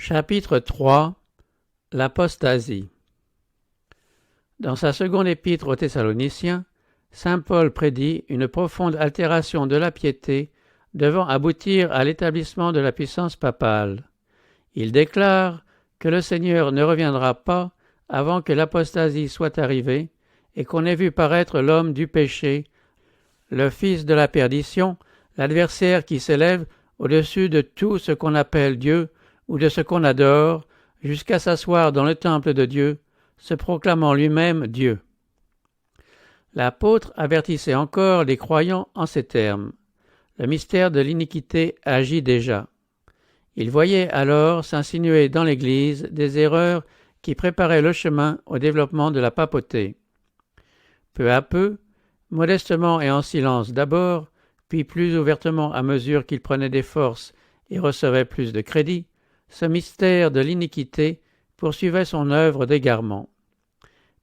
Chapitre 3 L'apostasie. Dans sa seconde épître aux Thessaloniciens, saint Paul prédit une profonde altération de la piété devant aboutir à l'établissement de la puissance papale. Il déclare que le Seigneur ne reviendra pas avant que l'apostasie soit arrivée et qu'on ait vu paraître l'homme du péché, le fils de la perdition, l'adversaire qui s'élève au-dessus de tout ce qu'on appelle Dieu ou de ce qu'on adore, jusqu'à s'asseoir dans le temple de Dieu, se proclamant lui-même Dieu. L'apôtre avertissait encore les croyants en ces termes. Le mystère de l'iniquité agit déjà. Il voyait alors s'insinuer dans l'Église des erreurs qui préparaient le chemin au développement de la papauté. Peu à peu, modestement et en silence d'abord, puis plus ouvertement à mesure qu'il prenait des forces et recevait plus de crédit, ce mystère de l'iniquité poursuivait son œuvre d'égarement.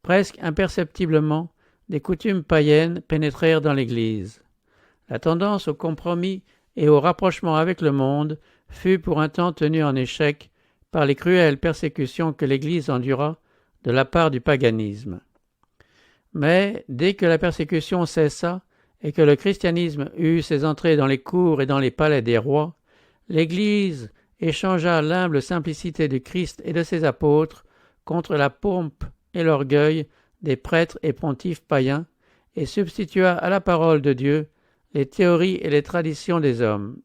Presque imperceptiblement, des coutumes païennes pénétrèrent dans l'Église. La tendance au compromis et au rapprochement avec le monde fut pour un temps tenue en échec par les cruelles persécutions que l'Église endura de la part du paganisme. Mais dès que la persécution cessa et que le christianisme eut ses entrées dans les cours et dans les palais des rois, l'Église échangea l'humble simplicité du Christ et de ses apôtres contre la pompe et l'orgueil des prêtres et pontifes païens et substitua à la parole de Dieu les théories et les traditions des hommes.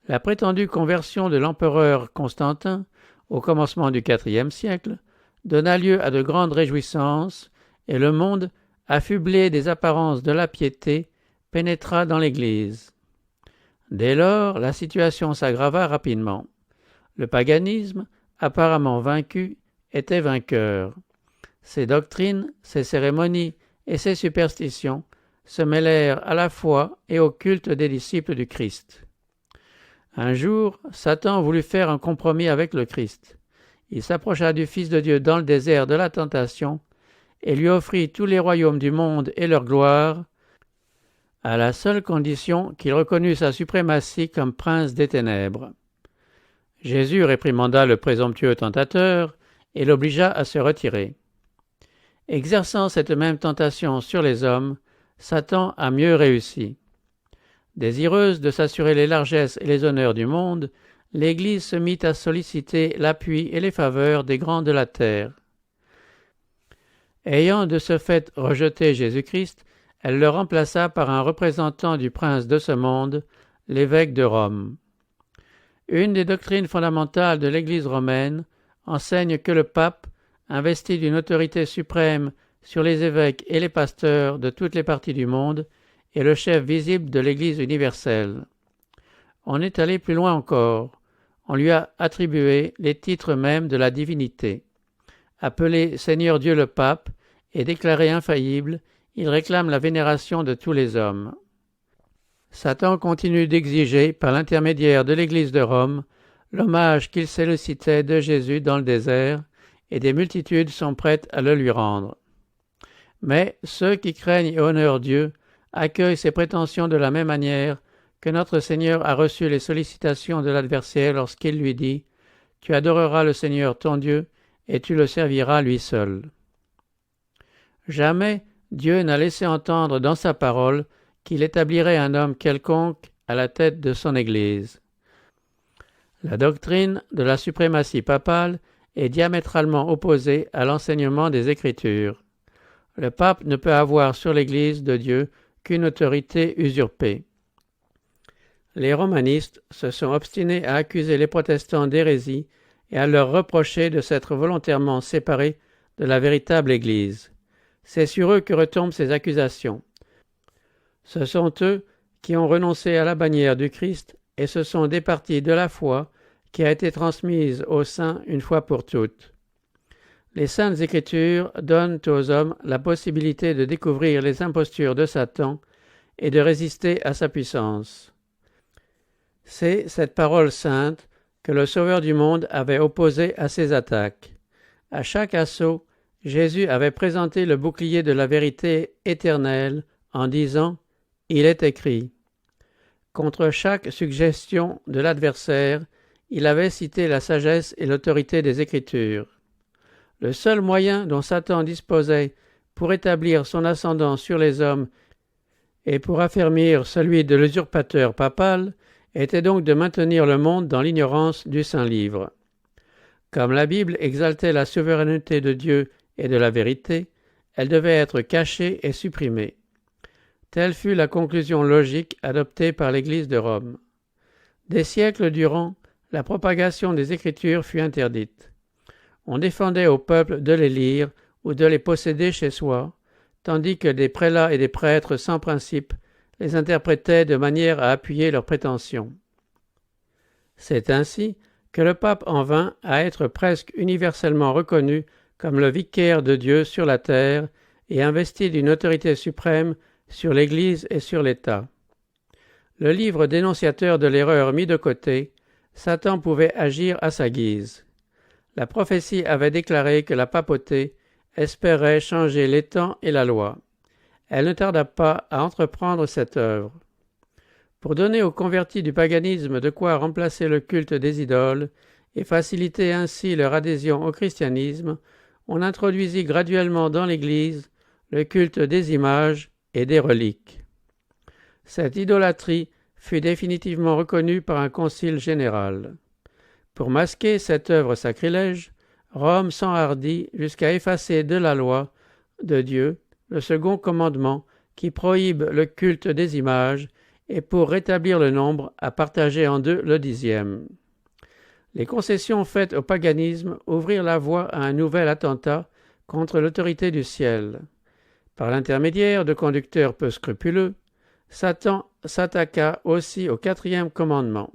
La prétendue conversion de l'empereur Constantin, au commencement du IVe siècle, donna lieu à de grandes réjouissances et le monde, affublé des apparences de la piété, pénétra dans l'Église. Dès lors, la situation s'aggrava rapidement. Le paganisme, apparemment vaincu, était vainqueur. Ses doctrines, ses cérémonies et ses superstitions se mêlèrent à la foi et au culte des disciples du Christ. Un jour, Satan voulut faire un compromis avec le Christ. Il s'approcha du Fils de Dieu dans le désert de la tentation et lui offrit tous les royaumes du monde et leur gloire, à la seule condition qu'il reconnût sa suprématie comme prince des ténèbres. Jésus réprimanda le présomptueux tentateur et l'obligea à se retirer. Exerçant cette même tentation sur les hommes, Satan a mieux réussi. Désireuse de s'assurer les largesses et les honneurs du monde, l'Église se mit à solliciter l'appui et les faveurs des grands de la terre. Ayant de ce fait rejeté Jésus-Christ, elle le remplaça par un représentant du prince de ce monde, l'évêque de Rome. Une des doctrines fondamentales de l'Église romaine enseigne que le pape, investi d'une autorité suprême sur les évêques et les pasteurs de toutes les parties du monde, est le chef visible de l'Église universelle. On est allé plus loin encore. On lui a attribué les titres mêmes de la divinité. Appelé Seigneur Dieu le Pape et déclaré infaillible, il réclame la vénération de tous les hommes. Satan continue d'exiger, par l'intermédiaire de l'Église de Rome, l'hommage qu'il sollicitait de Jésus dans le désert, et des multitudes sont prêtes à le lui rendre. Mais ceux qui craignent et honorent Dieu accueillent ses prétentions de la même manière que notre Seigneur a reçu les sollicitations de l'adversaire lorsqu'il lui dit « Tu adoreras le Seigneur ton Dieu, et tu le serviras lui seul. » Jamais Dieu n'a laissé entendre dans sa parole qu'il établirait un homme quelconque à la tête de son Église. La doctrine de la suprématie papale est diamétralement opposée à l'enseignement des Écritures. Le pape ne peut avoir sur l'Église de Dieu qu'une autorité usurpée. Les romanistes se sont obstinés à accuser les protestants d'hérésie et à leur reprocher de s'être volontairement séparés de la véritable Église. C'est sur eux que retombent ces accusations. Ce sont eux qui ont renoncé à la bannière du Christ et se sont départis de la foi qui a été transmise aux saints une fois pour toutes. Les Saintes Écritures donnent aux hommes la possibilité de découvrir les impostures de Satan et de résister à sa puissance. C'est cette parole sainte que le Sauveur du monde avait opposée à ses attaques. À chaque assaut, Jésus avait présenté le bouclier de la vérité éternelle en disant « Il est écrit ». Contre chaque suggestion de l'adversaire, il avait cité la sagesse et l'autorité des Écritures. Le seul moyen dont Satan disposait pour établir son ascendant sur les hommes et pour affermir celui de l'usurpateur papal était donc de maintenir le monde dans l'ignorance du Saint-Livre. Comme la Bible exaltait la souveraineté de Dieu et de la vérité, elle devait être cachée et supprimée. Telle fut la conclusion logique adoptée par l'Église de Rome. Des siècles durant, la propagation des Écritures fut interdite. On défendait au peuple de les lire ou de les posséder chez soi, tandis que des prélats et des prêtres sans principe les interprétaient de manière à appuyer leurs prétentions. C'est ainsi que le pape en vint à être presque universellement reconnu comme le vicaire de Dieu sur la terre et investi d'une autorité suprême sur l'Église et sur l'État. Le livre dénonciateur de l'erreur mis de côté, Satan pouvait agir à sa guise. La prophétie avait déclaré que la papauté espérait changer les temps et la loi. Elle ne tarda pas à entreprendre cette œuvre. Pour donner aux convertis du paganisme de quoi remplacer le culte des idoles et faciliter ainsi leur adhésion au christianisme, on introduisit graduellement dans l'Église le culte des images et des reliques. Cette idolâtrie fut définitivement reconnue par un concile général. Pour masquer cette œuvre sacrilège, Rome s'enhardit jusqu'à effacer de la loi de Dieu le second commandement qui prohibe le culte des images et pour rétablir le nombre à partager en deux le 10e. Les concessions faites au paganisme ouvrirent la voie à un nouvel attentat contre l'autorité du ciel. Par l'intermédiaire de conducteurs peu scrupuleux, Satan s'attaqua aussi au 4e commandement.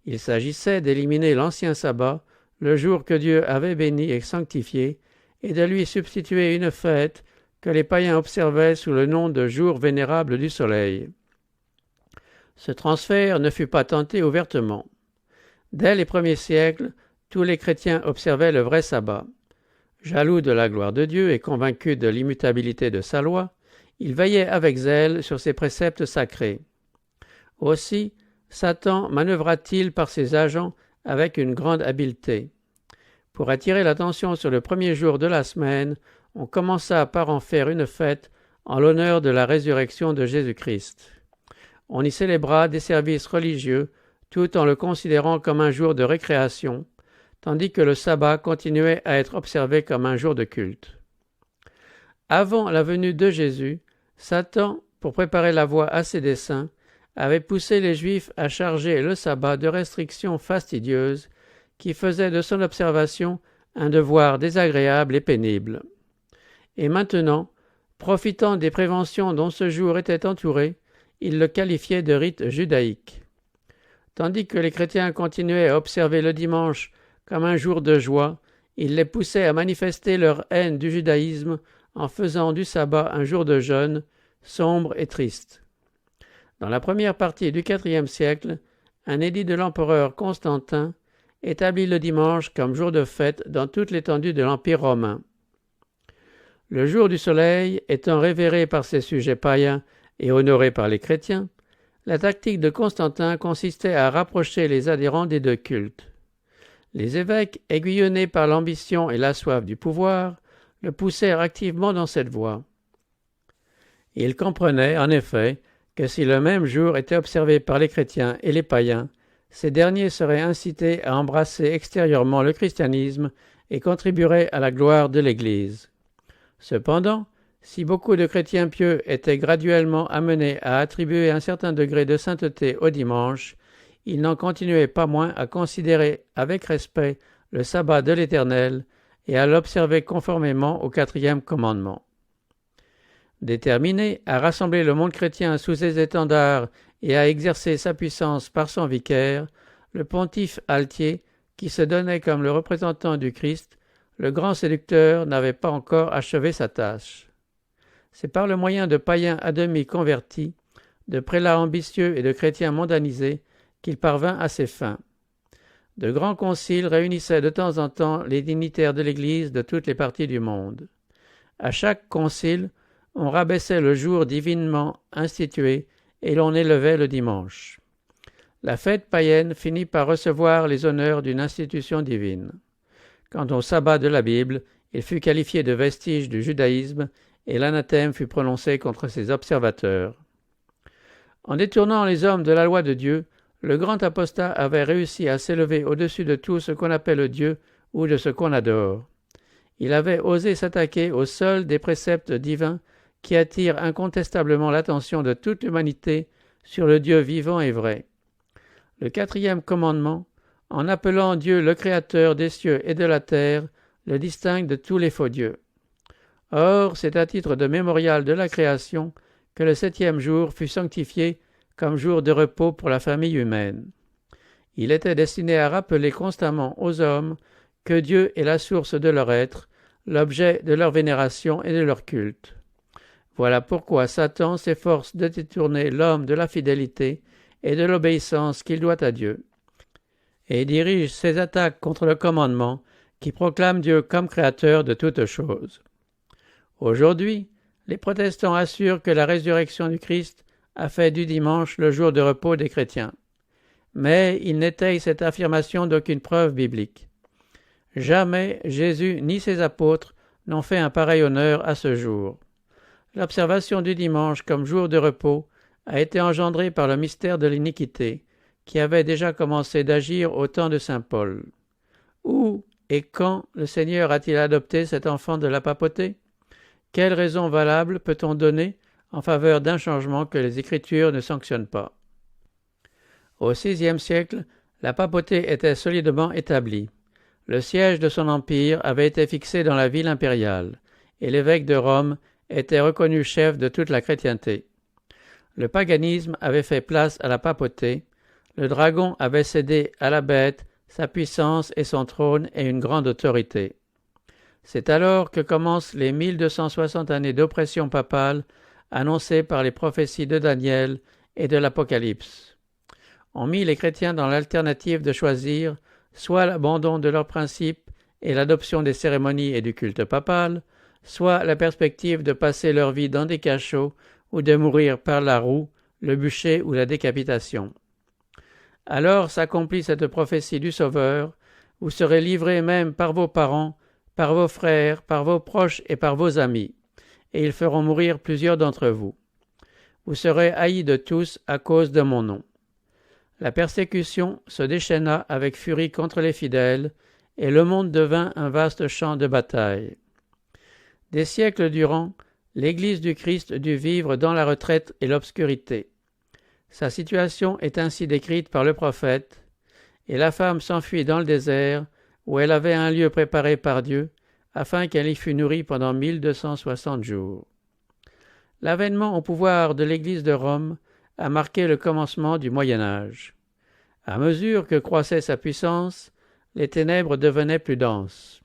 Il s'agissait d'éliminer l'ancien sabbat, le jour que Dieu avait béni et sanctifié, et de lui substituer une fête que les païens observaient sous le nom de jour vénérable du soleil. Ce transfert ne fut pas tenté ouvertement. Dès les premiers siècles, tous les chrétiens observaient le vrai sabbat. Jaloux de la gloire de Dieu et convaincus de l'immutabilité de sa loi, ils veillaient avec zèle sur ses préceptes sacrés. Aussi, Satan manœuvra-t-il par ses agents avec une grande habileté. Pour attirer l'attention sur le premier jour de la semaine, on commença par en faire une fête en l'honneur de la résurrection de Jésus-Christ. On y célébra des services religieux tout en le considérant comme un jour de récréation, tandis que le sabbat continuait à être observé comme un jour de culte. Avant la venue de Jésus, Satan, pour préparer la voie à ses desseins, avait poussé les Juifs à charger le sabbat de restrictions fastidieuses qui faisaient de son observation un devoir désagréable et pénible. Et maintenant, profitant des préventions dont ce jour était entouré, il le qualifiait de rite judaïque. Tandis que les chrétiens continuaient à observer le dimanche comme un jour de joie, il les poussait à manifester leur haine du judaïsme en faisant du sabbat un jour de jeûne, sombre et triste. Dans la première partie du IVe siècle, un édit de l'empereur Constantin établit le dimanche comme jour de fête dans toute l'étendue de l'Empire romain. Le jour du soleil étant révéré par ses sujets païens et honoré par les chrétiens, la tactique de Constantin consistait à rapprocher les adhérents des deux cultes. Les évêques, aiguillonnés par l'ambition et la soif du pouvoir, le poussèrent activement dans cette voie. Ils comprenaient, en effet, que si le même jour était observé par les chrétiens et les païens, ces derniers seraient incités à embrasser extérieurement le christianisme et contribueraient à la gloire de l'Église. Cependant, si beaucoup de chrétiens pieux étaient graduellement amenés à attribuer un certain degré de sainteté au dimanche, ils n'en continuaient pas moins à considérer avec respect le sabbat de l'Éternel et à l'observer conformément au 4e commandement. Déterminé à rassembler le monde chrétien sous ses étendards et à exercer sa puissance par son vicaire, le pontife Altier, qui se donnait comme le représentant du Christ, le grand séducteur n'avait pas encore achevé sa tâche. C'est par le moyen de païens à demi convertis, de prélats ambitieux et de chrétiens mondanisés qu'il parvint à ses fins. De grands conciles réunissaient de temps en temps les dignitaires de l'Église de toutes les parties du monde. À chaque concile, on rabaissait le jour divinement institué et l'on élevait le dimanche. la fête païenne finit par recevoir les honneurs d'une institution divine. Quant au sabbat de la Bible, il fut qualifié de vestige du judaïsme et l'anathème fut prononcé contre ses observateurs. En détournant les hommes de la loi de Dieu, le grand apostat avait réussi à s'élever au-dessus de tout ce qu'on appelle Dieu ou de ce qu'on adore. Il avait osé s'attaquer au seul des préceptes divins qui attirent incontestablement l'attention de toute l'humanité sur le Dieu vivant et vrai. Le 4e commandement, en appelant Dieu le Créateur des cieux et de la terre, le distingue de tous les faux dieux. Or, c'est à titre de mémorial de la création que le 7e jour fut sanctifié comme jour de repos pour la famille humaine. Il était destiné à rappeler constamment aux hommes que Dieu est la source de leur être, l'objet de leur vénération et de leur culte. Voilà pourquoi Satan s'efforce de détourner l'homme de la fidélité et de l'obéissance qu'il doit à Dieu, et dirige ses attaques contre le commandement qui proclame Dieu comme créateur de toutes choses. Aujourd'hui, les protestants assurent que la résurrection du Christ a fait du dimanche le jour de repos des chrétiens. Mais ils n'étayent cette affirmation d'aucune preuve biblique. Jamais Jésus ni ses apôtres n'ont fait un pareil honneur à ce jour. L'observation du dimanche comme jour de repos a été engendrée par le mystère de l'iniquité, qui avait déjà commencé d'agir au temps de saint Paul. Où et quand le Seigneur a-t-il adopté cet enfant de la papauté? Quelle raison valable peut-on donner en faveur d'un changement que les Écritures ne sanctionnent pas? Au VIe siècle, la papauté était solidement établie. Le siège de son empire avait été fixé dans la ville impériale, et l'évêque de Rome était reconnu chef de toute la chrétienté. Le paganisme avait fait place à la papauté, le dragon avait cédé à la bête sa puissance et son trône et une grande autorité. C'est alors que commencent les 1260 années d'oppression papale annoncées par les prophéties de Daniel et de l'Apocalypse. On mit les chrétiens dans l'alternative de choisir soit l'abandon de leurs principes et l'adoption des cérémonies et du culte papal, soit la perspective de passer leur vie dans des cachots ou de mourir par la roue, le bûcher ou la décapitation. Alors s'accomplit cette prophétie du Sauveur, vous serez livrés même par vos parents, par vos frères, par vos proches et par vos amis, et ils feront mourir plusieurs d'entre vous. Vous serez haïs de tous à cause de mon nom. La persécution se déchaîna avec furie contre les fidèles, et le monde devint un vaste champ de bataille. Des siècles durant, l'Église du Christ dut vivre dans la retraite et l'obscurité. Sa situation est ainsi décrite par le prophète, « Et la femme s'enfuit dans le désert, où elle avait un lieu préparé par Dieu, afin qu'elle y fût nourrie pendant 1260 jours. » L'avènement au pouvoir de l'Église de Rome a marqué le commencement du Moyen Âge. À mesure que croissait sa puissance, les ténèbres devenaient plus denses.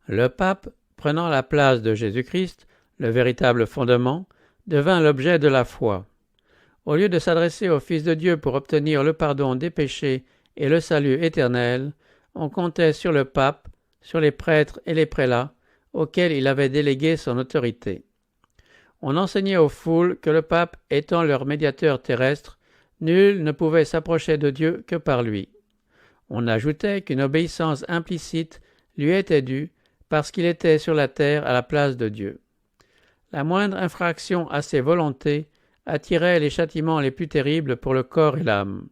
Le pape, prenant la place de Jésus-Christ, le véritable fondement, devint l'objet de la foi. Au lieu de s'adresser au Fils de Dieu pour obtenir le pardon des péchés et le salut éternel, on comptait sur le pape, sur les prêtres et les prélats, auxquels il avait délégué son autorité. On enseignait aux foules que le pape étant leur médiateur terrestre, nul ne pouvait s'approcher de Dieu que par lui. On ajoutait qu'une obéissance implicite lui était due parce qu'il était sur la terre à la place de Dieu. La moindre infraction à ses volontés attirait les châtiments les plus terribles pour le corps et l'âme.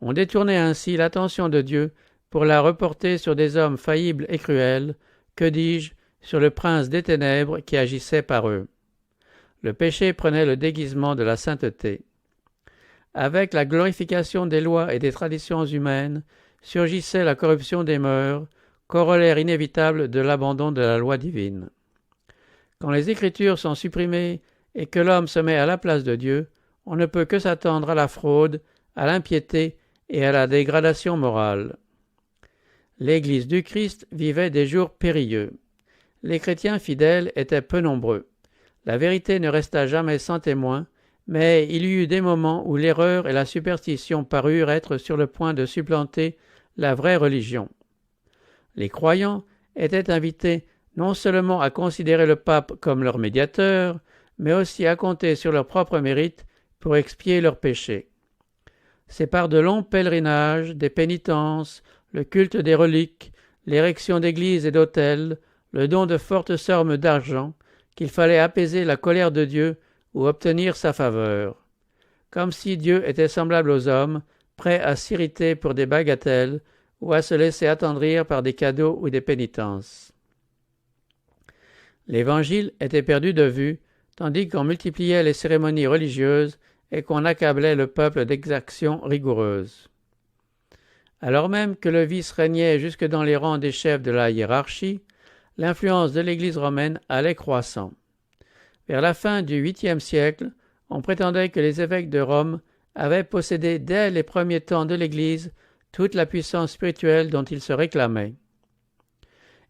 On détournait ainsi l'attention de Dieu pour la reporter sur des hommes faillibles et cruels, que dis-je, sur le prince des ténèbres qui agissait par eux. Le péché prenait le déguisement de la sainteté. Avec la glorification des lois et des traditions humaines, surgissait la corruption des mœurs, corollaire inévitable de l'abandon de la loi divine. Quand les Écritures sont supprimées et que l'homme se met à la place de Dieu, on ne peut que s'attendre à la fraude, à l'impiété et à la dégradation morale. L'Église du Christ vivait des jours périlleux. Les chrétiens fidèles étaient peu nombreux. La vérité ne resta jamais sans témoin, mais il y eut des moments où l'erreur et la superstition parurent être sur le point de supplanter la vraie religion. Les croyants étaient invités non seulement à considérer le pape comme leur médiateur, mais aussi à compter sur leur propre mérite pour expier leurs péchés. c'est par de longs pèlerinages, des pénitences, le culte des reliques, l'érection d'églises et d'autels, le don de fortes sommes d'argent, qu'il fallait apaiser la colère de Dieu ou obtenir sa faveur. Comme si Dieu était semblable aux hommes, prêt à s'irriter pour des bagatelles ou à se laisser attendrir par des cadeaux ou des pénitences. L'Évangile était perdu de vue, tandis qu'on multipliait les cérémonies religieuses et qu'on accablait le peuple d'exactions rigoureuses. Alors même que le vice régnait jusque dans les rangs des chefs de la hiérarchie, l'influence de l'Église romaine allait croissant. Vers la fin du 8e siècle, on prétendait que les évêques de Rome avaient possédé dès les premiers temps de l'Église toute la puissance spirituelle dont ils se réclamaient.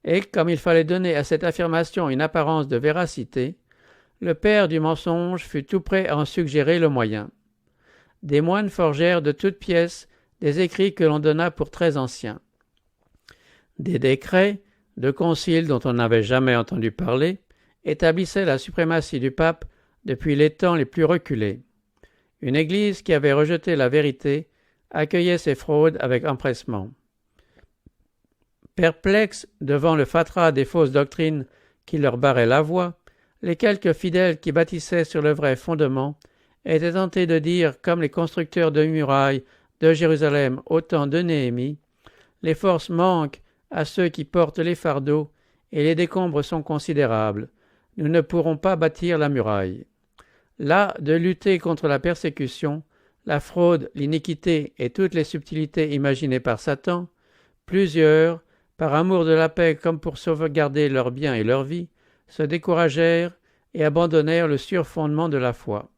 Et comme il fallait donner à cette affirmation une apparence de véracité, le père du mensonge fut tout prêt à en suggérer le moyen. Des moines forgèrent de toutes pièces des écrits que l'on donna pour très anciens. Des décrets, de conciles dont on n'avait jamais entendu parler, établissaient la suprématie du pape depuis les temps les plus reculés. Une Église qui avait rejeté la vérité accueillait ces fraudes avec empressement. Perplexes devant le fatras des fausses doctrines qui leur barraient la voie, les quelques fidèles qui bâtissaient sur le vrai fondement étaient tentés de dire, comme les constructeurs de murailles de Jérusalem au temps de Néhémie, « Les forces manquent à ceux qui portent les fardeaux et les décombres sont considérables. Nous ne pourrons pas bâtir la muraille. » Là, de lutter contre la persécution, la fraude, l'iniquité et toutes les subtilités imaginées par Satan, plusieurs, par amour de la paix comme pour sauvegarder leurs biens et leur vie, se découragèrent et abandonnèrent le sûr fondement de la foi.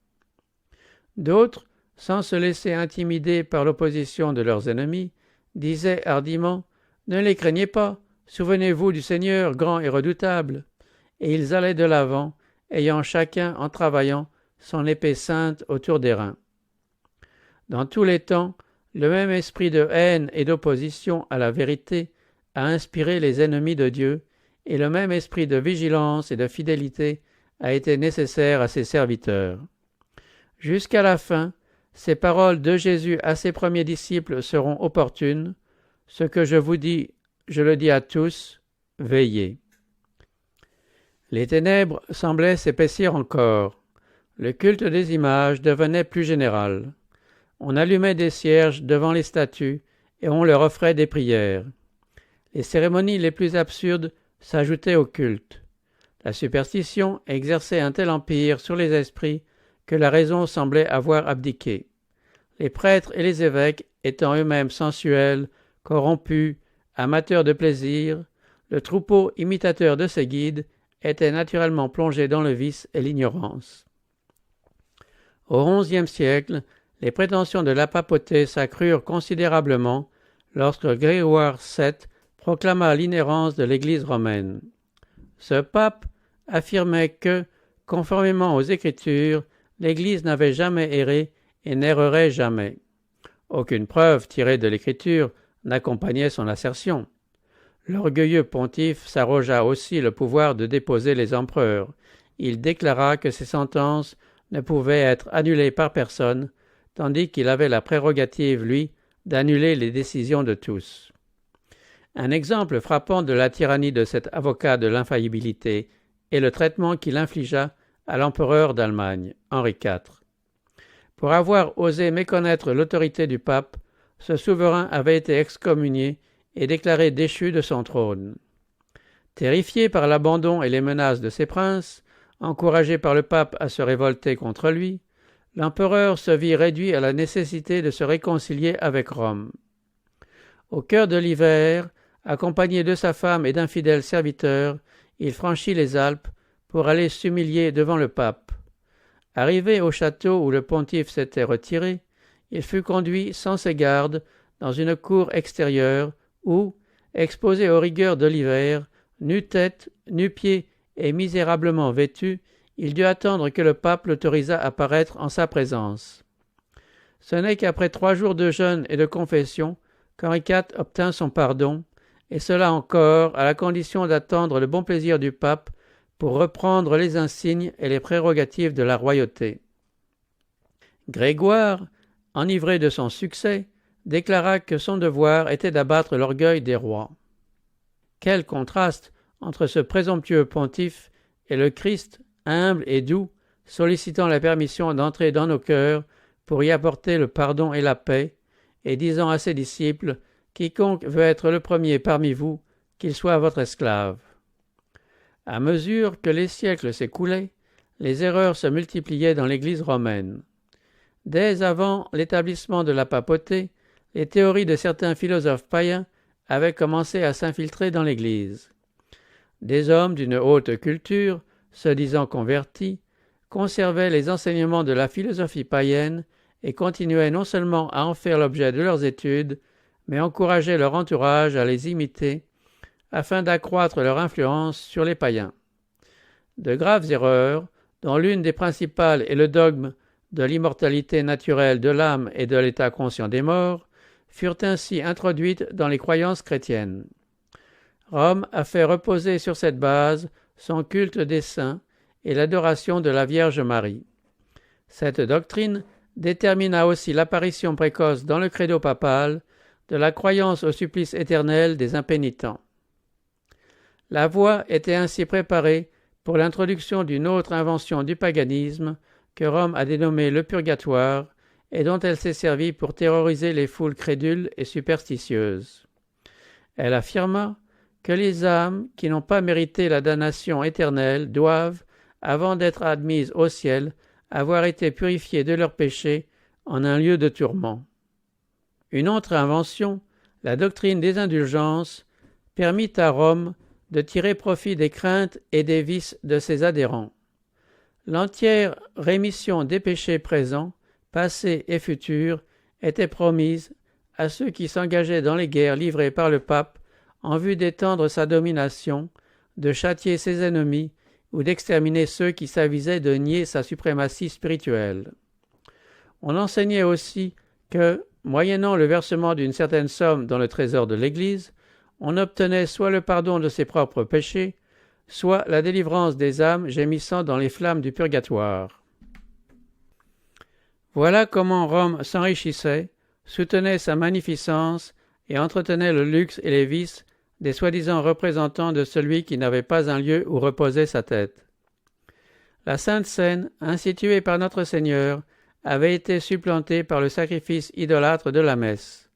D'autres, sans se laisser intimider par l'opposition de leurs ennemis, disaient hardiment « Ne les craignez pas, souvenez-vous du Seigneur grand et redoutable ». Et ils allaient de l'avant, ayant chacun, en travaillant, son épée sainte autour des reins. Dans tous les temps, le même esprit de haine et d'opposition à la vérité a inspiré les ennemis de Dieu, et le même esprit de vigilance et de fidélité a été nécessaire à ses serviteurs. Jusqu'à la fin, ces paroles de Jésus à ses premiers disciples seront opportunes. Ce que je vous dis, je le dis à tous, veillez. Les ténèbres semblaient s'épaissir encore. Le culte des images devenait plus général. On allumait des cierges devant les statues et on leur offrait des prières. Les cérémonies les plus absurdes s'ajoutaient au culte. La superstition exerçait un tel empire sur les esprits que la raison semblait avoir abdiqué. Les prêtres et les évêques étant eux-mêmes sensuels, corrompus, amateurs de plaisir, le troupeau imitateur de ses guides était naturellement plongé dans le vice et l'ignorance. Au XIe siècle, les prétentions de la papauté s'accrurent considérablement lorsque Grégoire VII proclama l'inhérence de l'Église romaine. Ce pape affirmait que, conformément aux Écritures, l'Église n'avait jamais erré et n'errerait jamais. Aucune preuve tirée de l'Écriture n'accompagnait son assertion. L'orgueilleux pontife s'arrogea aussi le pouvoir de déposer les empereurs. Il déclara que ses sentences ne pouvaient être annulées par personne, tandis qu'il avait la prérogative, lui, d'annuler les décisions de tous. Un exemple frappant de la tyrannie de cet avocat de l'infaillibilité est le traitement qu'il infligea à l'empereur d'Allemagne, Henri IV. Pour avoir osé méconnaître l'autorité du pape, ce souverain avait été excommunié et déclaré déchu de son trône. Terrifié par l'abandon et les menaces de ses princes, encouragé par le pape à se révolter contre lui, l'empereur se vit réduit à la nécessité de se réconcilier avec Rome. Au cœur de l'hiver, accompagné de sa femme et d'un fidèle serviteur, il franchit les Alpes pour aller s'humilier devant le pape. Arrivé au château où le pontife s'était retiré, il fut conduit sans ses gardes dans une cour extérieure où, exposé aux rigueurs de l'hiver, nu-tête, nu-pied et misérablement vêtu, il dut attendre que le pape l'autorisât à paraître en sa présence. Ce n'est qu'après 3 jours de jeûne et de confession qu'Henri IV obtint son pardon, et cela encore à la condition d'attendre le bon plaisir du pape pour reprendre les insignes et les prérogatives de la royauté. Grégoire, enivré de son succès, déclara que son devoir était d'abattre l'orgueil des rois. Quel contraste entre ce présomptueux pontife et le Christ, humble et doux, sollicitant la permission d'entrer dans nos cœurs pour y apporter le pardon et la paix, et disant à ses disciples « Quiconque veut être le premier parmi vous, qu'il soit votre esclave ». À mesure que les siècles s'écoulaient, les erreurs se multipliaient dans l'Église romaine. Dès avant l'établissement de la papauté, les théories de certains philosophes païens avaient commencé à s'infiltrer dans l'Église. Des hommes d'une haute culture, se disant convertis, conservaient les enseignements de la philosophie païenne et continuaient non seulement à en faire l'objet de leurs études, mais encourageaient leur entourage à les imiter, afin d'accroître leur influence sur les païens. De graves erreurs, dont l'une des principales est le dogme de l'immortalité naturelle de l'âme et de l'état conscient des morts, furent ainsi introduites dans les croyances chrétiennes. Rome a fait reposer sur cette base son culte des saints et l'adoration de la Vierge Marie. Cette doctrine détermina aussi l'apparition précoce dans le credo papal de la croyance au supplice éternel des impénitents. La voie était ainsi préparée pour l'introduction d'une autre invention du paganisme que Rome a dénommée le purgatoire et dont elle s'est servie pour terroriser les foules crédules et superstitieuses. Elle affirma que les âmes qui n'ont pas mérité la damnation éternelle doivent, avant d'être admises au ciel, avoir été purifiées de leurs péchés en un lieu de tourment. Une autre invention, la doctrine des indulgences, permit à Rome de tirer profit des craintes et des vices de ses adhérents. L'entière rémission des péchés présents, passés et futurs était promise à ceux qui s'engageaient dans les guerres livrées par le pape en vue d'étendre sa domination, de châtier ses ennemis ou d'exterminer ceux qui s'avisaient de nier sa suprématie spirituelle. On enseignait aussi que, moyennant le versement d'une certaine somme dans le trésor de l'Église, on obtenait soit le pardon de ses propres péchés, soit la délivrance des âmes gémissant dans les flammes du purgatoire. Voilà comment Rome s'enrichissait, soutenait sa magnificence et entretenait le luxe et les vices des soi-disant représentants de celui qui n'avait pas un lieu où reposait sa tête. La Sainte Seine, instituée par notre Seigneur, avait été supplantée par le sacrifice idolâtre de la messe.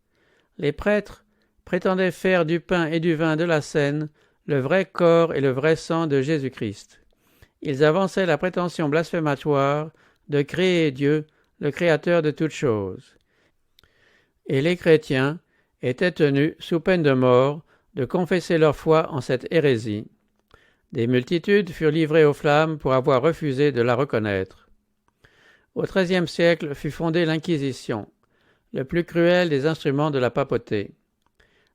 Les prêtres prétendaient faire du pain et du vin de la Seine le vrai corps et le vrai sang de Jésus-Christ. Ils avançaient la prétention blasphématoire de créer Dieu, le Créateur de toutes choses. Et les chrétiens étaient tenus, sous peine de mort, de confesser leur foi en cette hérésie. Des multitudes furent livrées aux flammes pour avoir refusé de la reconnaître. Au XIIIe siècle fut fondée l'Inquisition, le plus cruel des instruments de la papauté.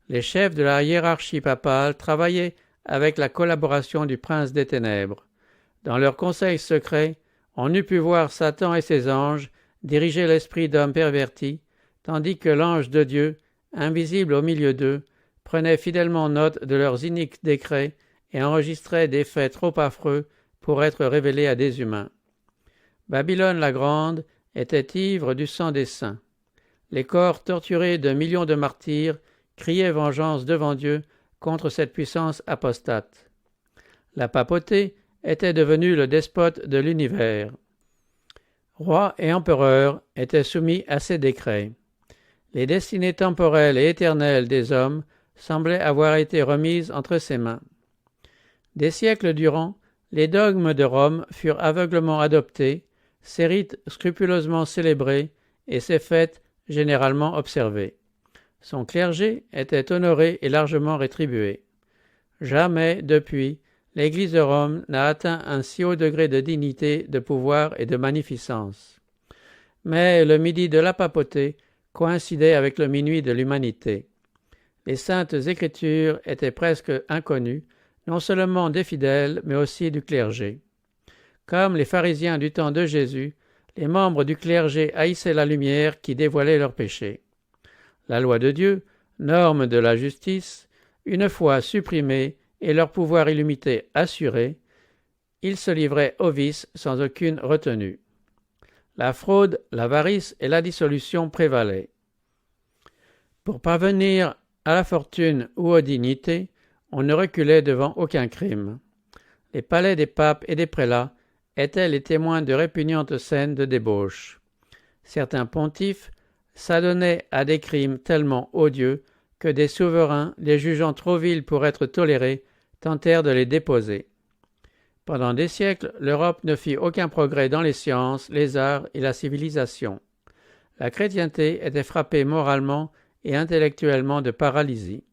Les chefs de la hiérarchie papale travaillaient avec la collaboration du prince des ténèbres. Dans leurs conseils secrets, on eût pu voir Satan et ses anges diriger l'esprit d'hommes pervertis, tandis que l'ange de Dieu, invisible au milieu d'eux, prenait fidèlement note de leurs iniques décrets et enregistrait des faits trop affreux pour être révélés à des humains. Babylone la Grande était ivre du sang des saints. Les corps torturés de millions de martyrs criaient vengeance devant Dieu contre cette puissance apostate. La papauté était devenue le despote de l'univers. Rois et empereurs étaient soumis à ses décrets. Les destinées temporelles et éternelles des hommes semblaient avoir été remises entre ses mains. Des siècles durant, les dogmes de Rome furent aveuglement adoptés, ses rites scrupuleusement célébrés et ses fêtes généralement observées. Son clergé était honoré et largement rétribué. Jamais, depuis, l'Église de Rome n'a atteint un si haut degré de dignité, de pouvoir et de magnificence. Mais le midi de la papauté coïncidait avec le minuit de l'humanité. Les saintes écritures étaient presque inconnues, non seulement des fidèles, mais aussi du clergé. Comme les pharisiens du temps de Jésus, les membres du clergé haïssaient la lumière qui dévoilait leurs péchés. La loi de Dieu, norme de la justice, une fois supprimée et leur pouvoir illimité assuré, ils se livraient au vice sans aucune retenue. La fraude, l'avarice et la dissolution prévalaient. Pour parvenir à la fortune ou aux dignités, on ne reculait devant aucun crime. Les palais des papes et des prélats étaient les témoins de répugnantes scènes de débauche. Certains pontifes s'adonnaient à des crimes tellement odieux que des souverains, les jugeant trop vils pour être tolérés, tentèrent de les déposer. Pendant des siècles, l'Europe ne fit aucun progrès dans les sciences, les arts et la civilisation. La chrétienté était frappée moralement et intellectuellement de paralysie.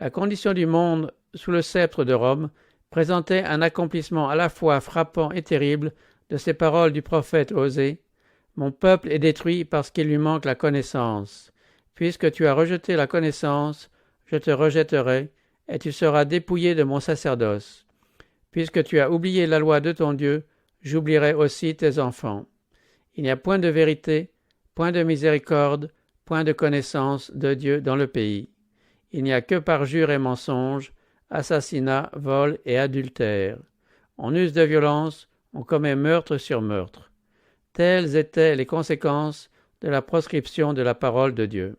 La condition du monde sous le sceptre de Rome présentait un accomplissement à la fois frappant et terrible de ces paroles du prophète Osée. « Mon peuple est détruit parce qu'il lui manque la connaissance. Puisque tu as rejeté la connaissance, je te rejetterai, et tu seras dépouillé de mon sacerdoce. Puisque tu as oublié la loi de ton Dieu, j'oublierai aussi tes enfants. Il n'y a point de vérité, point de miséricorde, point de connaissance de Dieu dans le pays. Il n'y a que parjure et mensonge, assassinat, vol et adultère. On use de violence, on commet meurtre sur meurtre. Telles étaient les conséquences de la proscription de la parole de Dieu.